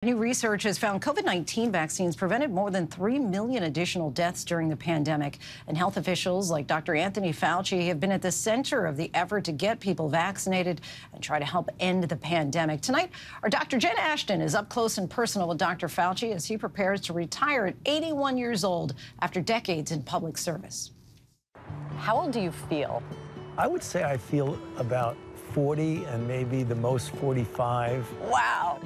New research has found COVID-19 vaccines prevented more than 3 million additional deaths during the pandemic. And health officials like Dr. Anthony Fauci have been at the center of the effort to get people vaccinated and try to help end the pandemic. Tonight, our Dr. Jen Ashton is up close and personal with Dr. Fauci as he prepares to retire at 81 years old after decades in public service. How old do you feel? I would say I feel about 40 and maybe the most 45. Wow.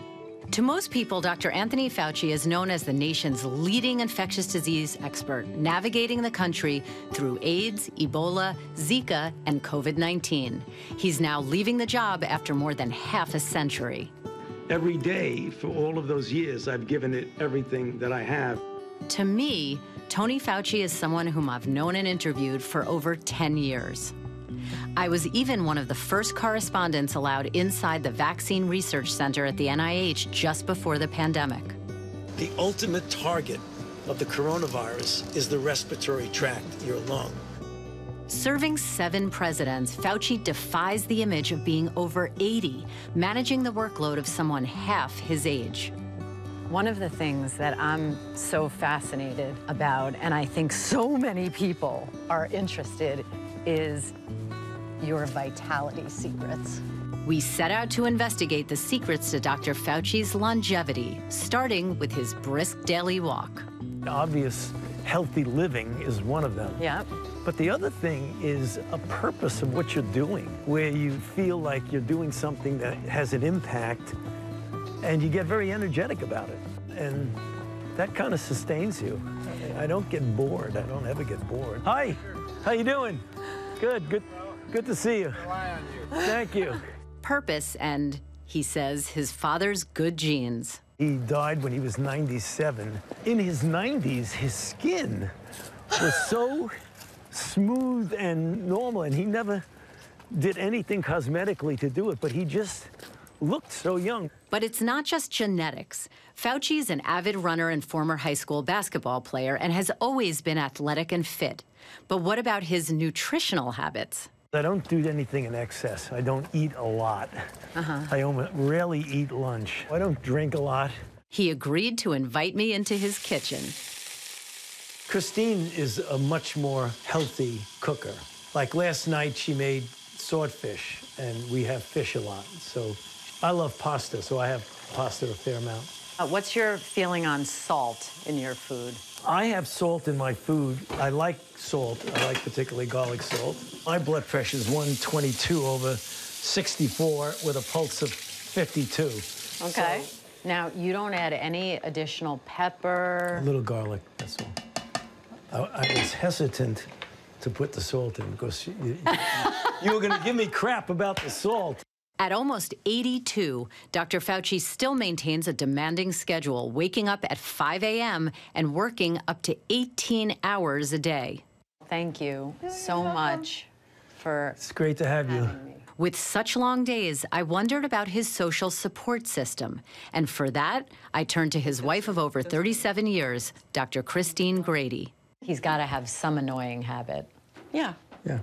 To most people, Dr. Anthony Fauci is known as the nation's leading infectious disease expert, navigating the country through AIDS, Ebola, Zika, and COVID-19. He's now leaving the job after more than half a century. Every day for all of those years, I've given it everything that I have. To me, Tony Fauci is someone whom I've known and interviewed for over 10 years. I was even one of the first correspondents allowed inside the Vaccine Research Center at the NIH just before the pandemic. The ultimate target of the coronavirus is the respiratory tract, your lung. Serving 7 presidents, Fauci defies the image of being over 80, managing the workload of someone half his age. One of the things that I'm so fascinated about, and I think so many people are interested, is your vitality secrets. We set out to investigate the secrets to Dr. Fauci's longevity, starting with his brisk daily walk. Obvious healthy living is one of them. Yeah. But the other thing is a purpose of what you're doing, where you feel like you're doing something that has an impact and you get very energetic about it. And that kind of sustains you. I don't get bored. I don't ever get bored. Hi, how you doing? Good to see you. Rely on you. Thank you. Purpose and, he says, his father's good genes. He died when he was 97. In his 90s, his skin was so smooth and normal, and he never did anything cosmetically to do it, but he just looked so young. But it's not just genetics. Fauci's an avid runner and former high school basketball player and has always been athletic and fit. But what about his nutritional habits? I don't do anything in excess. I don't eat a lot. I rarely eat lunch. I don't drink a lot. He agreed to invite me into his kitchen. Christine is a much more healthy cooker. Like last night, she made swordfish, and we have fish a lot. So I love pasta, so I have pasta a fair amount. What's your feeling on salt in your food? I have salt in my food. I like salt. I like particularly garlic salt. My blood pressure is 122/64 with a pulse of 52. Okay. So, now, you don't add any additional pepper? A little garlic, that's all. I was hesitant to put the salt in because you were going to give me crap about the salt. At almost 82, Dr. Fauci still maintains a demanding schedule, waking up at 5 a.m. and working up to 18 hours a day. Thank you so much for It's great to have you. me. With such long days, I wondered about his social support system. And for that, I turned to his wife of over 37 years, Dr. Christine Grady. He's got to have some annoying habit. Yeah. Yeah.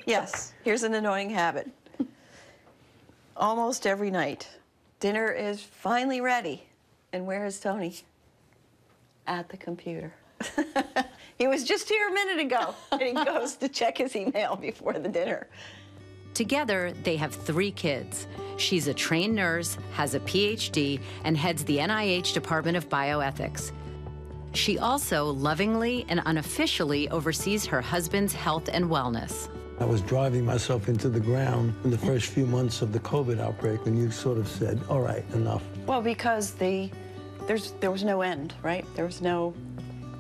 Yes, here's an annoying habit. Almost every night, dinner is finally ready. And where is Tony? At the computer. He was just here a minute ago, and he goes to check his email before the dinner. Together, they have 3 kids. She's a trained nurse, has a PhD, and heads the NIH Department of Bioethics. She also lovingly and unofficially oversees her husband's health and wellness. I was driving myself into the ground in the first few months of the COVID outbreak when you sort of said, all right, enough. Well, because there was no end, right? There was no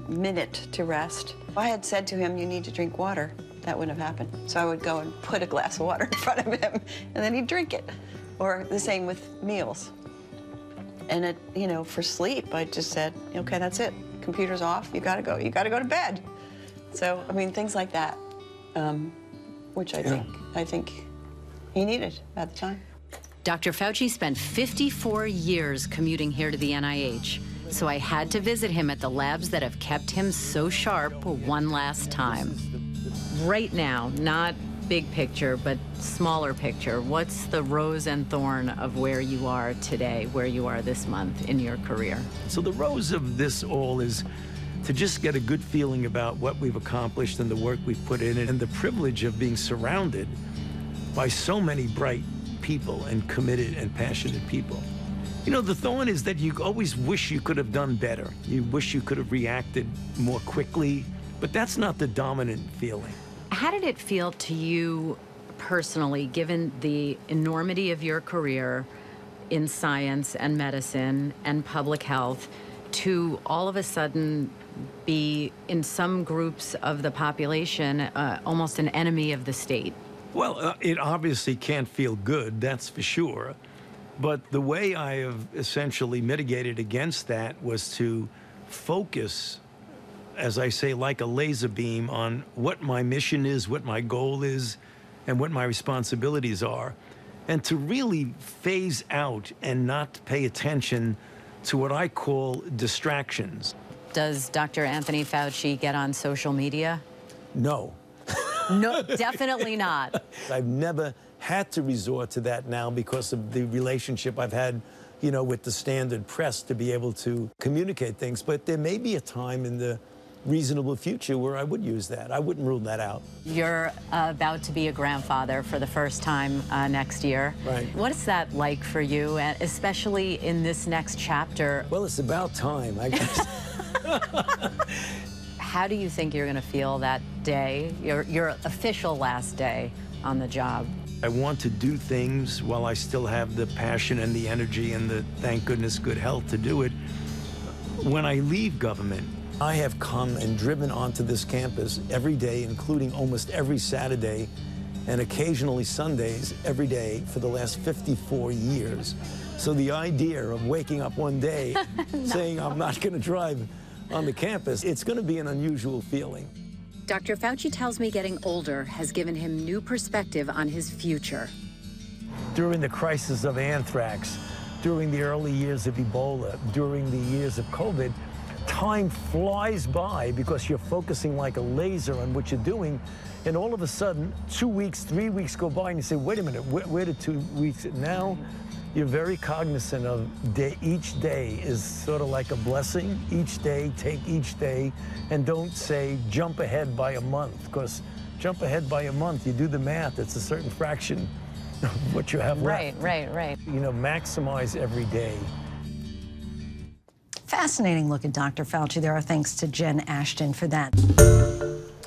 minute to rest. If I had said to him, you need to drink water, that wouldn't have happened. So I would go and put a glass of water in front of him, and then he'd drink it. Or the same with meals. And for sleep, I just said, okay, that's it. Computer's off, you gotta go. You gotta go to bed. So, I mean, things like that, which I think he needed at the time. Dr. Fauci spent 54 years commuting here to the NIH, so I had to visit him at the labs that have kept him so sharp one last time. Right now, not big picture, but smaller picture, what's the rose and thorn of where you are today, where you are this month in your career? So the rose of this all is to just get a good feeling about what we've accomplished and the work we've put in it, and the privilege of being surrounded by so many bright people and committed and passionate people. You know, the thorn is that you always wish you could have done better. You wish you could have reacted more quickly, but that's not the dominant feeling. How did it feel to you personally, given the enormity of your career in science and medicine and public health, to all of a sudden be, in some groups of the population, almost an enemy of the state? Well, it obviously can't feel good, that's for sure. But the way I have essentially mitigated against that was to focus, as I say, like a laser beam on what my mission is, what my goal is, and what my responsibilities are, and to really phase out and not pay attention to what I call distractions. Does Dr. Anthony Fauci get on social media? No. No, definitely not. I've never had to resort to that now because of the relationship I've had, you know, with the standard press to be able to communicate things. But there may be a time in the reasonable future where I would use that. I wouldn't rule that out. You're about to be a grandfather for the first time next year. Right. What is that like for you, especially in this next chapter? Well, it's about time, I guess. How do you think you're going to feel that day, your official last day on the job? I want to do things while I still have the passion and the energy and the, thank goodness, good health to do it. When I leave government, I have come and driven onto this campus every day, including almost every Saturday and occasionally Sundays every day for the last 54 years. So the idea of waking up one day saying I'm not going to drive on the campus, it's going to be an unusual feeling. Dr. Fauci tells me getting older has given him new perspective on his future. During the crisis of anthrax, during the early years of Ebola, during the years of COVID, time flies by because you're focusing like a laser on what you're doing, and all of a sudden, 2 weeks, 3 weeks go by, and you say, wait a minute, where did 2 weeks? Now, you're very cognizant of each day is sort of like a blessing. Each day, take each day, and don't say jump ahead by a month, because jump ahead by a month, you do the math, it's a certain fraction of what you have left. Right. You know, maximize every day. Fascinating look at Dr. Fauci there. Our thanks to Jen Ashton for that.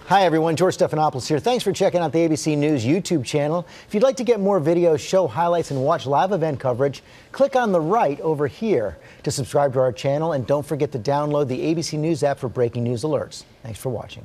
Hi, everyone. George Stephanopoulos here. Thanks for checking out the ABC News YouTube channel. If you'd like to get more videos, show highlights, and watch live event coverage, click on the right over here to subscribe to our channel. And don't forget to download the ABC News app for breaking news alerts. Thanks for watching.